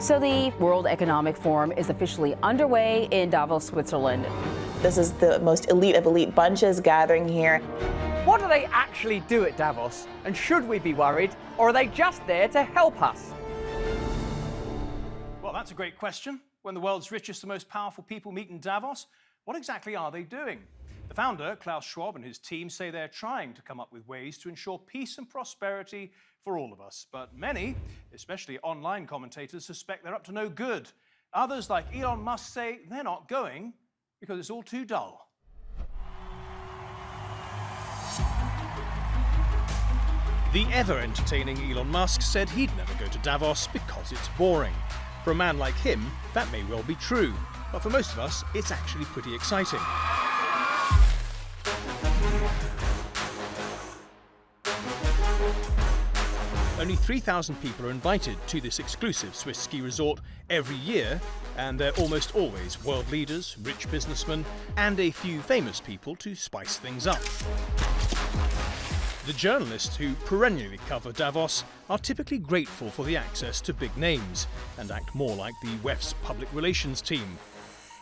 So the World Economic Forum is officially underway in Davos, Switzerland. This is the most elite of elite bunches gathering here. What do they actually do at Davos? And should we be worried? Or are they just there to help us? Well, that's a great question. When the world's richest and most powerful people meet in Davos, what exactly are they doing? The founder, Klaus Schwab, and his team say they're trying to come up with ways to ensure peace and prosperity for all of us. But many, especially online commentators, suspect they're up to no good. Others, like Elon Musk, say they're not going because it's all too dull. The ever-entertaining Elon Musk said he'd never go to Davos because it's boring. For a man like him, that may well be true. But for most of us, it's actually pretty exciting. Only 3,000 people are invited to this exclusive Swiss ski resort every year, and they're almost always world leaders, rich businessmen, and a few famous people to spice things up. The journalists who perennially cover Davos are typically grateful for the access to big names and act more like the WEF's public relations team.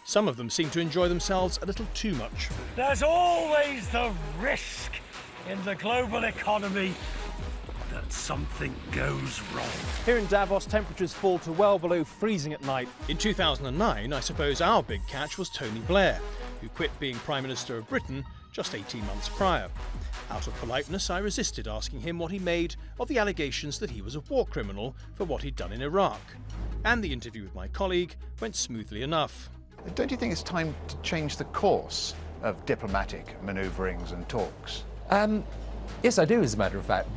Some of them seem to enjoy themselves a little too much. There's always the risk in the global economy that something goes wrong. Here in Davos, temperatures fall to well below freezing at night. In 2009, I suppose our big catch was Tony Blair, who quit being Prime Minister of Britain just 18 months prior. Out of politeness, I resisted asking him what he made of the allegations that he was a war criminal for what he'd done in Iraq. And the interview with my colleague went smoothly enough. Don't you think it's time to change the course of diplomatic manoeuvrings and talks? Yes, I do, as a matter of fact.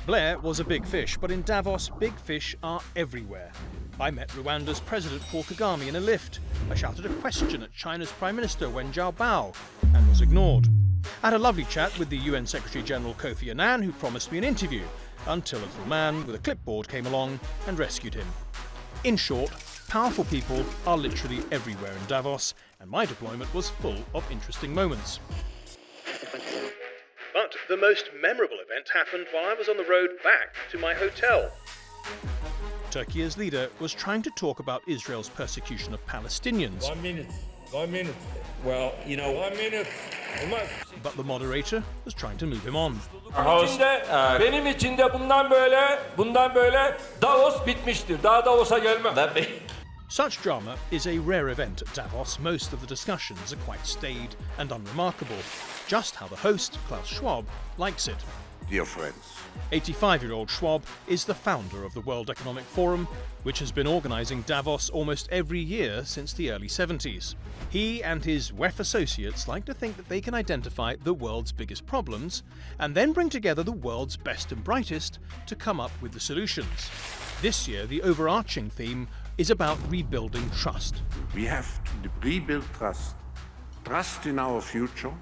Blair was a big fish, but in Davos, big fish are everywhere. I met Rwanda's President Paul Kagame in a lift. I shouted a question at China's Prime Minister Wen Jiabao and was ignored. I had a lovely chat with the UN Secretary-General Kofi Annan, who promised me an interview, until a little man with a clipboard came along and rescued him. In short, powerful people are literally everywhere in Davos, and my deployment was full of interesting moments. But the most memorable event happened while I was on the road back to my hotel. Turkey's leader was trying to talk about Israel's persecution of Palestinians. 1 minute. 1 minute. Well, 1 minute. But the moderator was trying to move him on. Benim için de bundan böyle Davos bitmiştir. Daha Davos'a gelmem. Such drama is a rare event at Davos. Most of the discussions are quite staid and unremarkable, just how the host, Klaus Schwab, likes it. Dear friends, 85-year-old Schwab is the founder of the World Economic Forum, which has been organising Davos almost every year since the early 70s. He and his WEF associates like to think that they can identify the world's biggest problems and then bring together the world's best and brightest to come up with the solutions. This year, the overarching theme is about rebuilding trust. we have to rebuild trust. Trust in our future,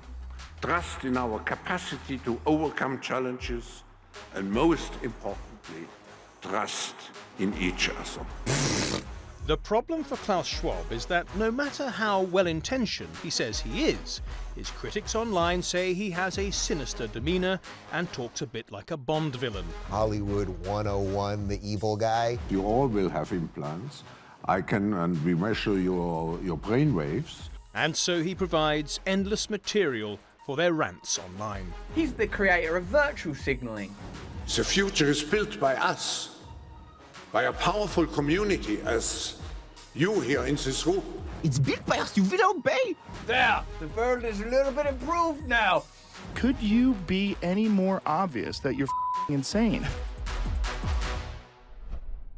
trust in our capacity to overcome challenges, and most importantly, trust in each other. The problem for Klaus Schwab is that no matter how well-intentioned he says he is, his critics online say he has a sinister demeanour and talks a bit like a Bond villain. Hollywood 101, the evil guy. You all will have implants. And we measure your brain waves. And so he provides endless material for their rants online. He's the creator of virtual signalling. The future is built by us, by a powerful community as you here in this room. It's built by us, you will obey. There, the world is a little bit improved now. Could you be any more obvious that you're insane?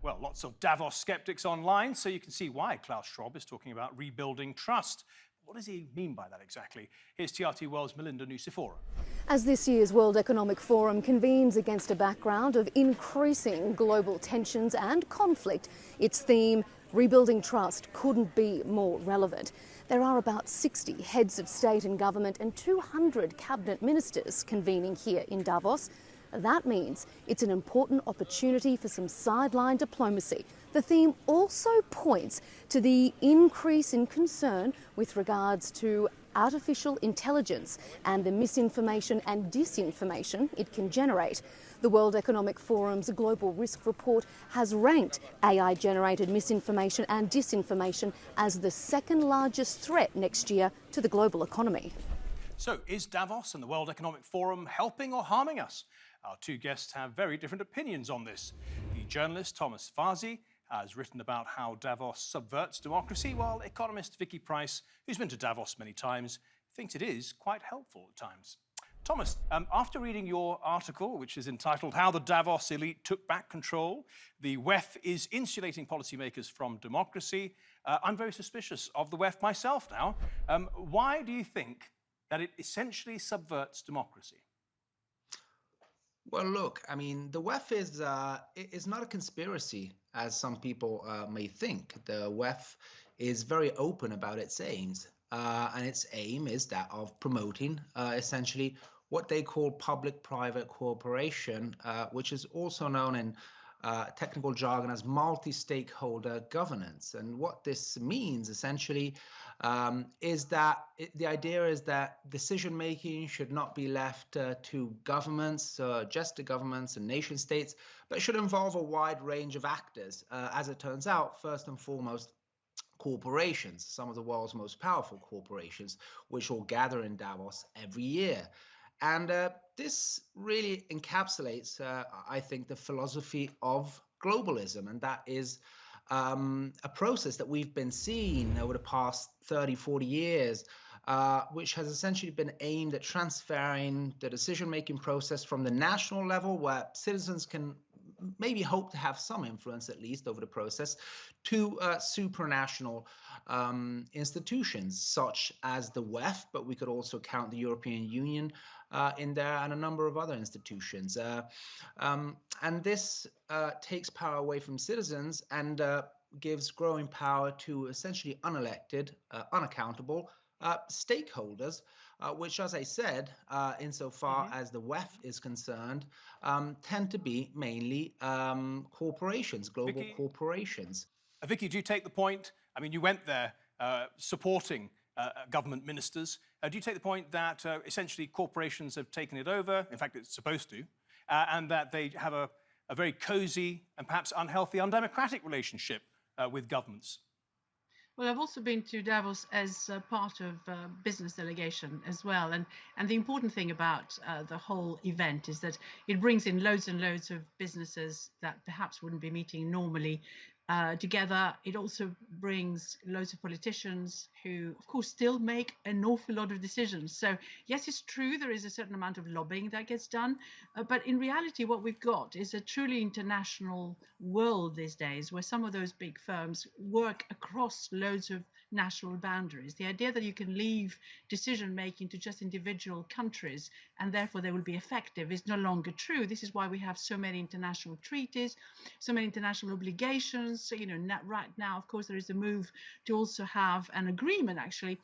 Well, lots of Davos skeptics online, so you can see why Klaus Schwab is talking about rebuilding trust. What does he mean by that exactly? Here's TRT World's Melinda Nucifora. As this year's World Economic Forum convenes against a background of increasing global tensions and conflict, its theme, rebuilding trust, couldn't be more relevant. There are about 60 heads of state and government and 200 cabinet ministers convening here in Davos. That means it's an important opportunity for some sideline diplomacy. The theme also points to the increase in concern with regards to artificial intelligence and the misinformation and disinformation it can generate. The World Economic Forum's Global Risk Report has ranked AI-generated misinformation and disinformation as the second largest threat next year to the global economy. So, is Davos and the World Economic Forum helping or harming us? Our two guests have very different opinions on this. The journalist Thomas Fazi has written about how Davos subverts democracy, while economist Vicky Pryce, who's been to Davos many times, thinks it is quite helpful at times. Thomas, after reading your article, which is entitled How the Davos Elite Took Back Control, the WEF is insulating policymakers from democracy, I'm very suspicious of the WEF myself now. Why do you think that it essentially subverts democracy? Well, look, I mean, the WEF is not a conspiracy, as some people may think. The WEF is very open about its aims, and its aim is that of promoting essentially what they call public-private cooperation, which is also known in technical jargon as multi-stakeholder governance. And what this means essentially is that the idea is that decision-making should not be left to governments, just to governments and nation states, but should involve a wide range of actors. As it turns out, first and foremost, corporations, some of the world's most powerful corporations, which all gather in Davos every year. And this really encapsulates, I think, the philosophy of globalism. And that is a process that we've been seeing over the past 30, 40 years, which has essentially been aimed at transferring the decision-making process from the national level, where citizens can maybe hope to have some influence, at least, over the process, to supranational institutions, such as the WEF, but we could also count the European Union in there, and a number of other institutions. And this takes power away from citizens and gives growing power to essentially unelected, unaccountable stakeholders, which, as I said, insofar as the WEF is concerned, tend to be mainly corporations, global corporations. Vicky, do you take the point? I mean, you went there supporting government ministers. Do you take the point that essentially corporations have taken it over, in fact it's supposed to, and that they have a very cosy and perhaps unhealthy, undemocratic relationship with governments? Well, I've also been to Davos as part of a business delegation as well. And the important thing about the whole event is that it brings in loads and loads of businesses that perhaps wouldn't be meeting normally together. It also brings loads of politicians who, of course, still make an awful lot of decisions. So, yes, it's true, there is a certain amount of lobbying that gets done. But in reality, what we've got is a truly international world these days, where some of those big firms work across loads of national boundaries. The idea that you can leave decision making to just individual countries and therefore they will be effective is no longer true. This is why we have so many international treaties, so many international obligations. So, you know, right now, of course, there is a move to also have an agreement, actually,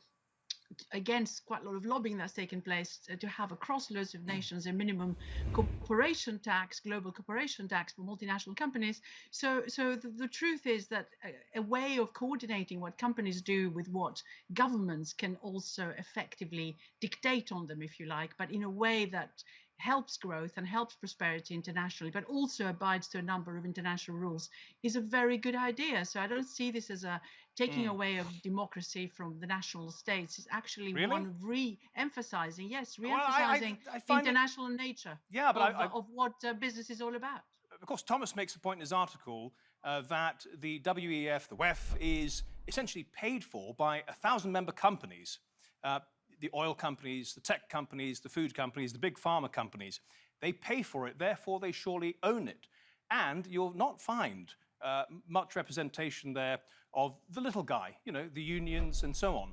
against quite a lot of lobbying that's taken place, to have across loads of nations a minimum corporation tax, global corporation tax for multinational companies. So the truth is that a way of coordinating what companies do with what governments can also effectively dictate on them, if you like, but in a way that helps growth and helps prosperity internationally, but also abides to a number of international rules, is a very good idea. So I don't see this as a taking away of democracy from the national states. It's actually one re-emphasizing, re-emphasizing the international nature of what business is all about. Of course, Thomas makes a point in his article that the WEF, the WEF, is essentially paid for by 1,000-member companies. The oil companies, the tech companies, the food companies, the big pharma companies. They pay for it, therefore they surely own it. And you'll not find much representation there of the little guy, you know, the unions and so on.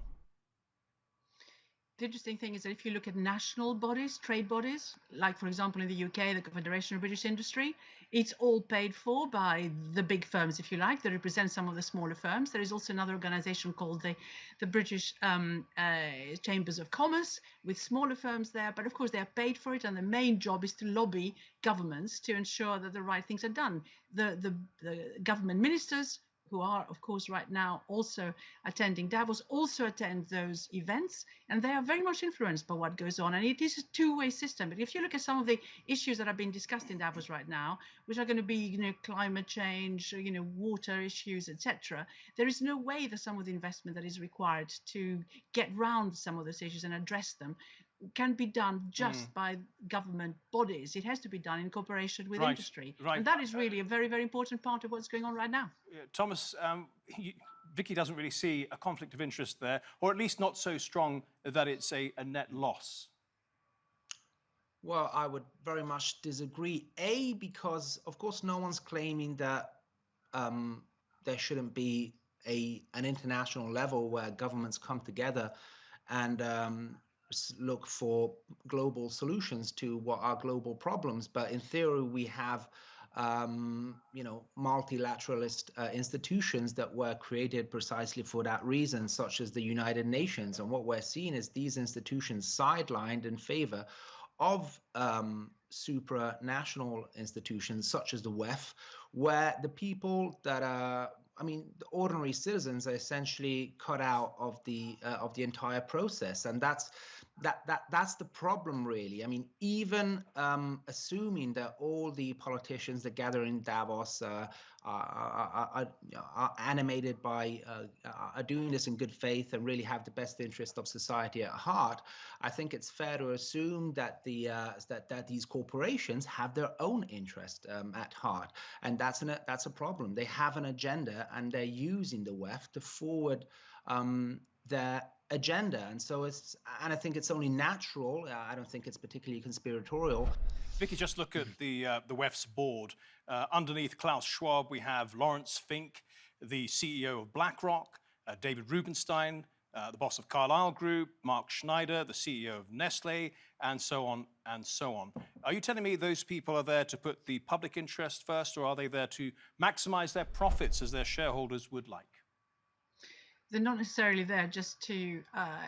The interesting thing is that if you look at national bodies, trade bodies, like, for example, in the UK, the Confederation of British Industry, it's all paid for by the big firms, if you like, that represent some of the smaller firms. There is also another organization called the British Chambers of Commerce, with smaller firms there. But of course, they are paid for it. And the main job is to lobby governments to ensure that the right things are done. The government ministers who are, of course, right now also attending Davos, also attend those events, and they are very much influenced by what goes on. And it is a two-way system. But if you look at some of the issues that are being discussed in Davos right now, which are going to be, climate change, water issues, etc., there is no way that some of the investment that is required to get round some of those issues and address them can be done just by government bodies. It has to be done in cooperation with industry. Right. And that is really a very, very important part of what's going on right now. Thomas, Vicky doesn't really see a conflict of interest there, or at least not so strong that it's a net loss. Well, I would very much disagree. Because, of course, no one's claiming that there shouldn't be an international level where governments come together and look for global solutions to what are global problems. But in theory, we have multilateralist institutions that were created precisely for that reason, such as the United Nations. And what we're seeing is these institutions sidelined in favor of supranational institutions such as the WEF, where the people that are, the ordinary citizens are essentially cut out of the entire process, and that's the problem, really. Even assuming that all the politicians that gather in Davos are animated by are doing this in good faith and really have the best interest of society at heart, I think it's fair to assume that that these corporations have their own interest at heart, and that's a problem. They have an agenda, and they're using the WEF to forward their agenda, and I think it's only natural. I don't think it's particularly conspiratorial. Vicky, just look at the WEF's board. Underneath Klaus Schwab, we have Lawrence Fink, the CEO of BlackRock, David Rubenstein, the boss of Carlyle Group, Mark Schneider, the CEO of Nestle, and so on and so on. Are you telling me those people are there to put the public interest first, or are they there to maximize their profits as their shareholders would like? They're not necessarily there just to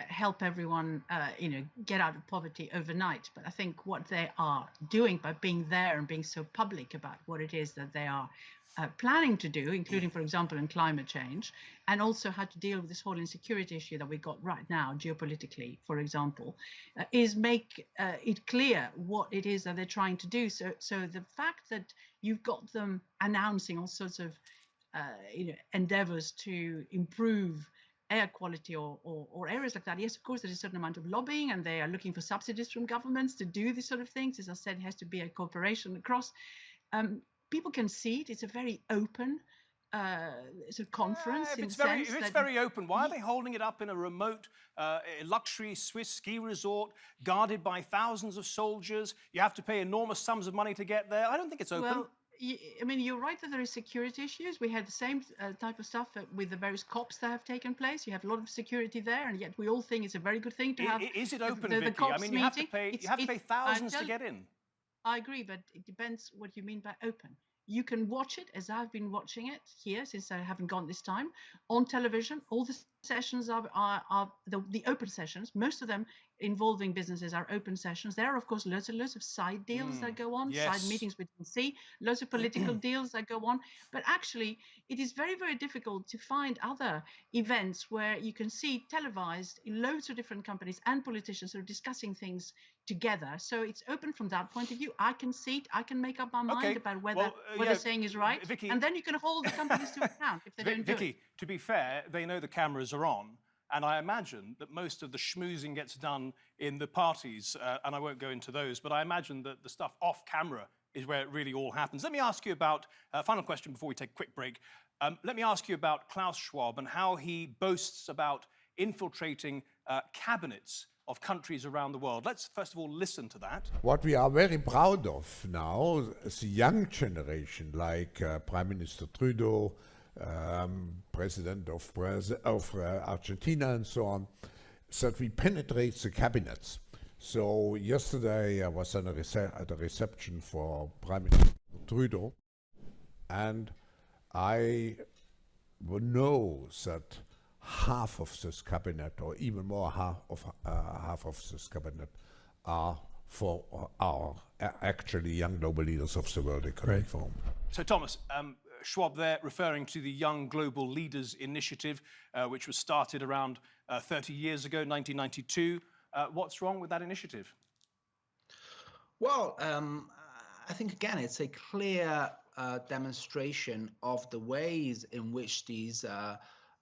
help everyone, get out of poverty overnight. But I think what they are doing by being there and being so public about what it is that they are planning to do, including, for example, in climate change, and also how to deal with this whole insecurity issue that we got right now, geopolitically, for example, is make it clear what it is that they're trying to do. So the fact that you've got them announcing all sorts of endeavors to improve air quality or areas like that. Yes, of course, there's a certain amount of lobbying, and they are looking for subsidies from governments to do these sort of things. As I said, it has to be a cooperation across. People can see it. It's a very open sort of conference. If it's very open, why are they holding it up in a remote luxury Swiss ski resort guarded by thousands of soldiers? You have to pay enormous sums of money to get there. I don't think it's open. Well, you're right that there is security issues. We had the same type of stuff with the various COPs that have taken place. You have a lot of security there, and yet we all think it's a very good thing to have. Is it open, the Vicky? COPs You have to pay thousands to get in. I agree, but it depends what you mean by open. You can watch it, as I've been watching it here since I haven't gone this time, on television. All the sessions are the open sessions. Most of them involving businesses are open sessions. There are, of course, lots and lots of side deals that go on, side meetings we can see, lots of political deals that go on. But actually, it is very, very difficult to find other events where you can see televised loads of different companies and politicians sort of discussing things together. So it's open from that point of view. I can see it. I can make up my mind about whether what they're saying is right. Vicky, and then you can hold the companies to account if they don't do it. Vicky, to be fair, they know the cameras are on. And I imagine that most of the schmoozing gets done in the parties, and I won't go into those, but I imagine that the stuff off camera is where it really all happens. Let me ask you about, final question before we take a quick break. Let me ask you about Klaus Schwab and how he boasts about infiltrating cabinets of countries around the world. Let's first of all listen to that. What we are very proud of now is the young generation, like Prime Minister Trudeau, President of Argentina and so on, that we penetrate the cabinets. So yesterday I was at a reception for Prime Minister Trudeau, and I know that half of this cabinet, or even more half of this cabinet, are actually young global leaders of the World Economic Forum. So Thomas, Schwab there referring to the Young Global Leaders Initiative, which was started around 30 years ago, 1992. What's wrong with that initiative? Well, I think, again, it's a clear demonstration of the ways in which these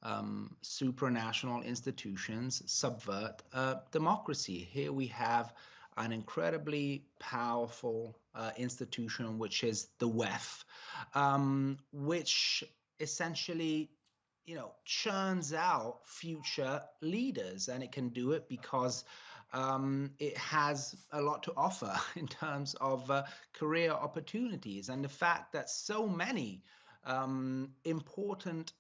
supranational institutions subvert democracy. Here we have an incredibly powerful institution, which is the WEF, which essentially, churns out future leaders, and it can do it because it has a lot to offer in terms of career opportunities, and the fact that so many important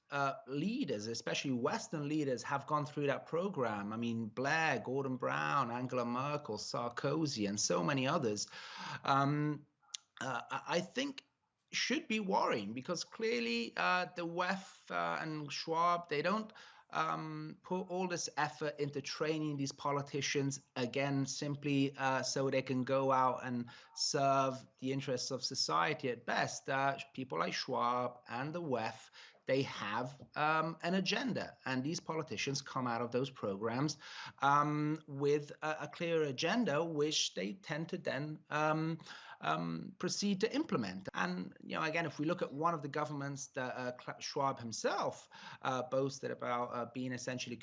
leaders, especially Western leaders, have gone through that program. I mean, Blair, Gordon Brown, Angela Merkel, Sarkozy, and so many others, I think should be worrying, because clearly the WEF and Schwab, they don't put all this effort into training these politicians, again, simply so they can go out and serve the interests of society at best. People like Schwab and the WEF, they have an agenda, and these politicians come out of those programs with a clear agenda, which they tend to then proceed to implement. And again, if we look at one of the governments that Schwab himself boasted about being essentially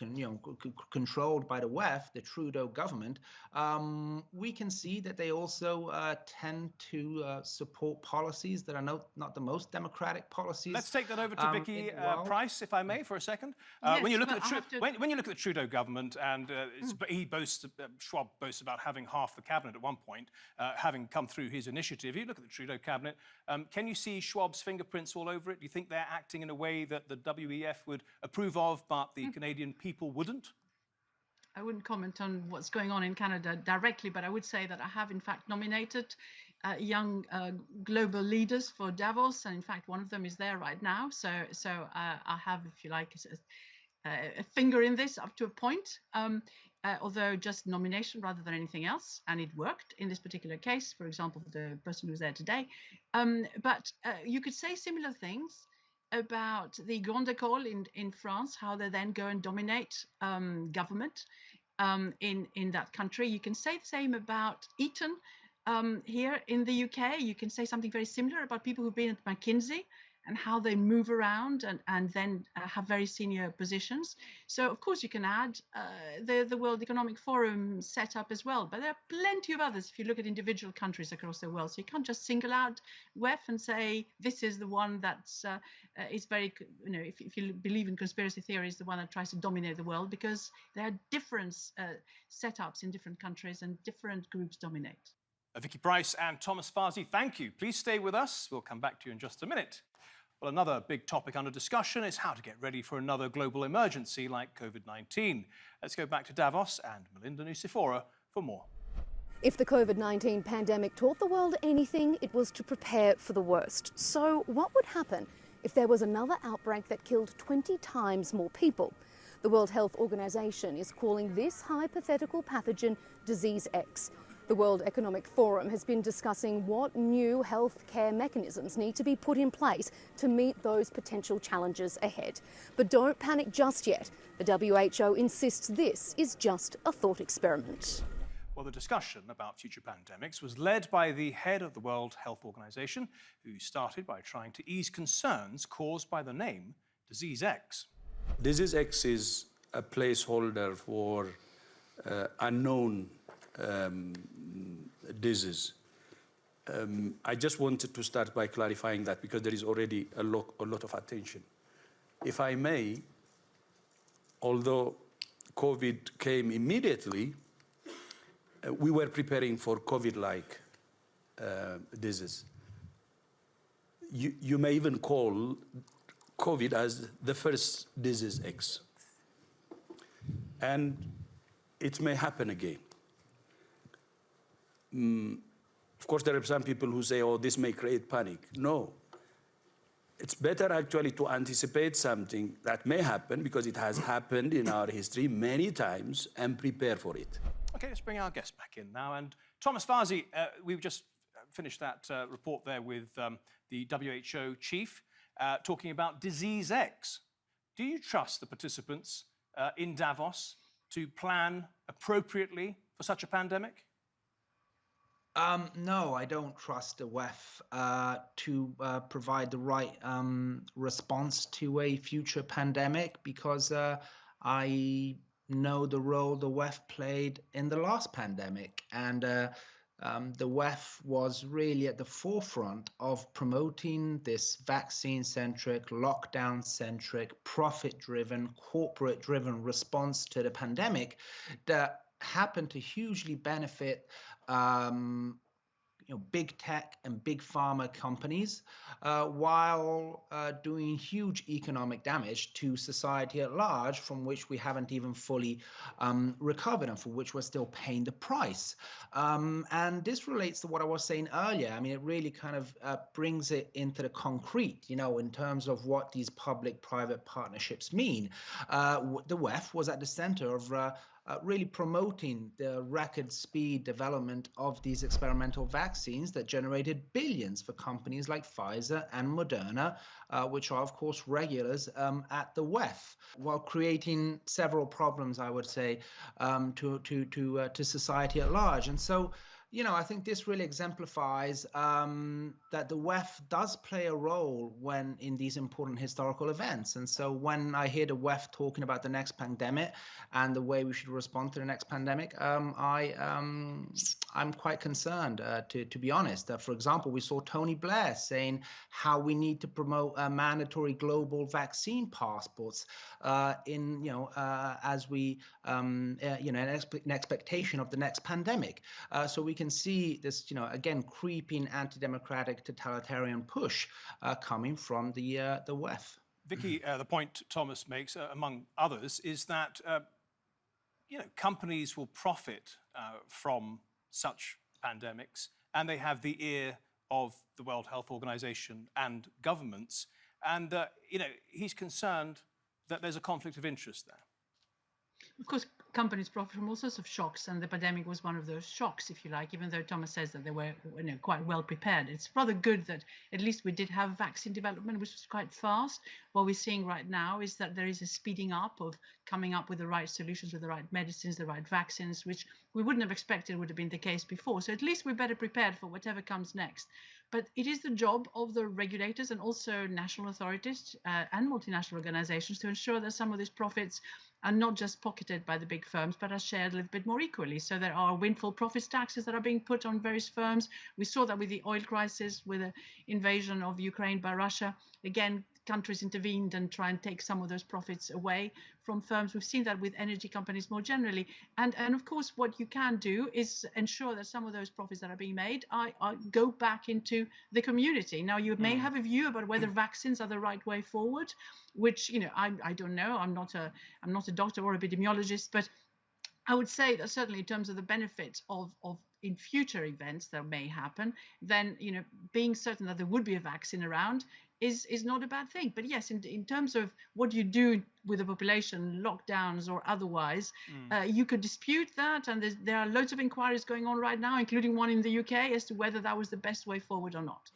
controlled by the WEF, the Trudeau government, we can see that they also tend to support policies that are not the most democratic policies. Let's take that over to Vicky Pryce, if I may, for a second. Yes, when you look at the Trudeau government, and Schwab boasts about having half the cabinet at one point, having come through his initiative. You look at the Trudeau cabinet, can you see Schwab's fingerprints all over it? Do you think they're acting in a way that the WEF would approve of, but the Canadian people wouldn't? I wouldn't comment on what's going on in Canada directly, but I would say that I have in fact nominated young global leaders for Davos, and in fact one of them is there right now. So I have, if you like, a finger in this up to a point, although just nomination rather than anything else, and it worked in this particular case. For example, the person who's there today. But you could say similar things about the Grande École in France, how they then go and dominate government in that country. You can say the same about Eton here in the UK. You can say something very similar about people who've been at McKinsey and how they move around and then have very senior positions. So, of course, you can add the World Economic Forum setup as well. But there are plenty of others if you look at individual countries across the world. So you can't just single out WEF and say this is the one that's is very, if you believe in conspiracy theories, the one that tries to dominate the world, because there are different setups in different countries and different groups dominate. Vicky Pryce and Thomas Fazi, thank you. Please stay with us. We'll come back to you in just a minute. Well, another big topic under discussion is how to get ready for another global emergency like COVID-19. Let's go back to Davos and Melinda Nucifora for more. If the COVID-19 pandemic taught the world anything, it was to prepare for the worst. So what would happen if there was another outbreak that killed 20 times more people? The World Health Organization is calling this hypothetical pathogen Disease X. The World Economic Forum has been discussing what new healthcare mechanisms need to be put in place to meet those potential challenges ahead. But don't panic just yet. The WHO insists this is just a thought experiment. Well, the discussion about future pandemics was led by the head of the World Health Organization, who started by trying to ease concerns caused by the name Disease X. Disease X is a placeholder for unknown disease. I just wanted to start by clarifying that, because there is already a lot of attention. If I may, although COVID came immediately, we were preparing for COVID-like disease. You may even call COVID as the first Disease X. And it may happen again. Of course, there are some people who say, oh, this may create panic. No. It's better actually to anticipate something that may happen, because it has happened in our history many times, and prepare for it. OK, let's bring our guest back in now. And Thomas Fazi, we've just finished that report there with the WHO chief. talking about disease X. Do you trust the participants in Davos to plan appropriately for such a pandemic? No, I don't trust the WEF to provide the right response to a future pandemic, because I know the role the WEF played in the last pandemic, and the WEF was really at the forefront of promoting this vaccine-centric, lockdown-centric, profit-driven, corporate-driven response to the pandemic that happened to hugely benefit big tech and big pharma companies, while doing huge economic damage to society at large, from which we haven't even fully recovered and for which we're still paying the price. And this relates to what I was saying earlier. I mean, it really kind of brings it into the concrete, in terms of what these public-private partnerships mean. The WEF was at the center of really promoting the record speed development of these experimental vaccines that generated billions for companies like Pfizer and Moderna, which are, of course, regulars at the WEF, while creating several problems, I would say, to society at large. And so, I think this really exemplifies that the WEF does play a role when in these important historical events. And so when I hear the WEF talking about the next pandemic and the way we should respond to the next pandemic, I'm quite concerned, to be honest. For example, we saw Tony Blair saying how we need to promote mandatory global vaccine passports as we, in expectation of the next pandemic. So we can see this, again, creeping anti-democratic totalitarian push coming from the WEF. Vicky, the point Thomas makes, among others, is that companies will profit from such pandemics, and they have the ear of the World Health Organization and governments. And he's concerned that there's a conflict of interest there. Of course, companies profit from all sorts of shocks, and the pandemic was one of those shocks, if you like, even though Thomas says that they were quite well prepared. It's rather good that at least we did have vaccine development, which was quite fast. What we're seeing right now is that there is a speeding up of coming up with the right solutions, with the right medicines, the right vaccines, which we wouldn't have expected would have been the case before. So at least we're better prepared for whatever comes next. But it is the job of the regulators and also national authorities and multinational organizations to ensure that some of these profits are not just pocketed by the big firms, but are shared a little bit more equally. So there are windfall profits taxes that are being put on various firms. We saw that with the oil crisis, with the invasion of Ukraine by Russia. Again, countries intervened and try and take some of those profits away from firms. We've seen that with energy companies more generally. And of course, what you can do is ensure that some of those profits that are being made go back into the community. Now, you may have a view about whether vaccines are the right way forward, which, I don't know. I'm not a doctor or epidemiologist, but I would say that certainly in terms of the benefits of in future events that may happen, then being certain that there would be a vaccine around is not a bad thing. But yes, in terms of what you do with the population, lockdowns or otherwise, you could dispute that, and there are loads of inquiries going on right now, including one in the UK, as to whether that was the best way forward or not.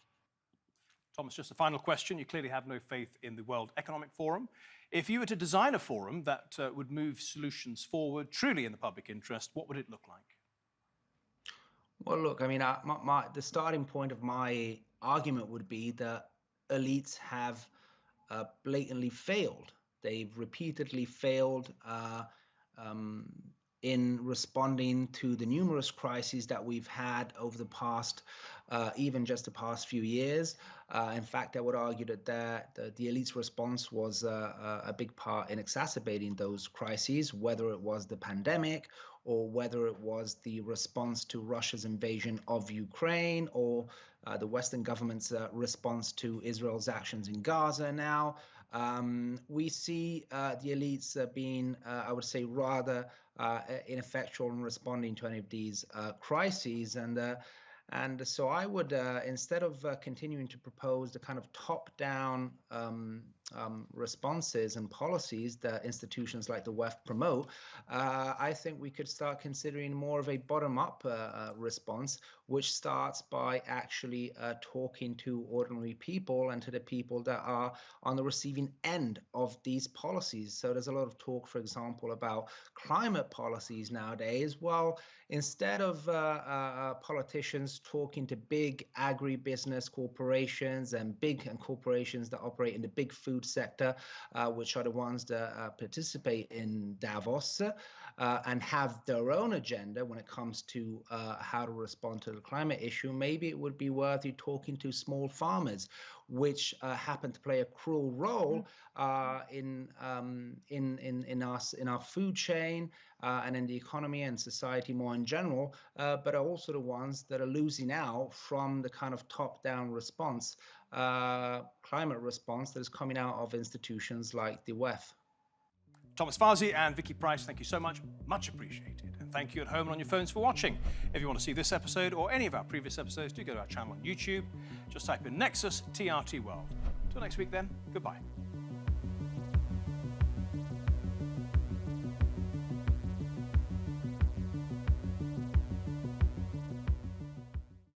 Thomas, just a final question. You clearly have no faith in the World Economic Forum. If you were to design a forum that would move solutions forward truly in the public interest, what would it look like? Well, look, I mean, the starting point of my argument would be that elites have blatantly failed. They've repeatedly failed in responding to the numerous crises that we've had over the past, even just the past few years. In fact, I would argue that the elite's response was a big part in exacerbating those crises, whether it was the pandemic or whether it was the response to Russia's invasion of Ukraine or the Western government's response to Israel's actions in Gaza now. We see the elites being, I would say, rather ineffectual in responding to any of these crises. And so I would, instead of continuing to propose the kind of top-down responses and policies that institutions like the WEF promote, I think we could start considering more of a bottom-up response, which starts by actually talking to ordinary people and to the people that are on the receiving end of these policies. So there's a lot of talk, for example, about climate policies nowadays. Well, instead of politicians talking to big agribusiness corporations and corporations that operate in the big food sector, which are the ones that participate in Davos and have their own agenda when it comes to how to respond to the climate issue, maybe it would be worth you talking to small farmers, which happen to play a cruel role in our food chain and in the economy and society more in general, but are also the ones that are losing out from the kind of top-down response, climate response that is coming out of institutions like the WEF. Thomas Fazi and Vicky Pryce, thank you so much. Much appreciated. And thank you at home and on your phones for watching. If you want to see this episode or any of our previous episodes, do go to our channel on YouTube. Just type in Nexus TRT World. Till next week then, goodbye.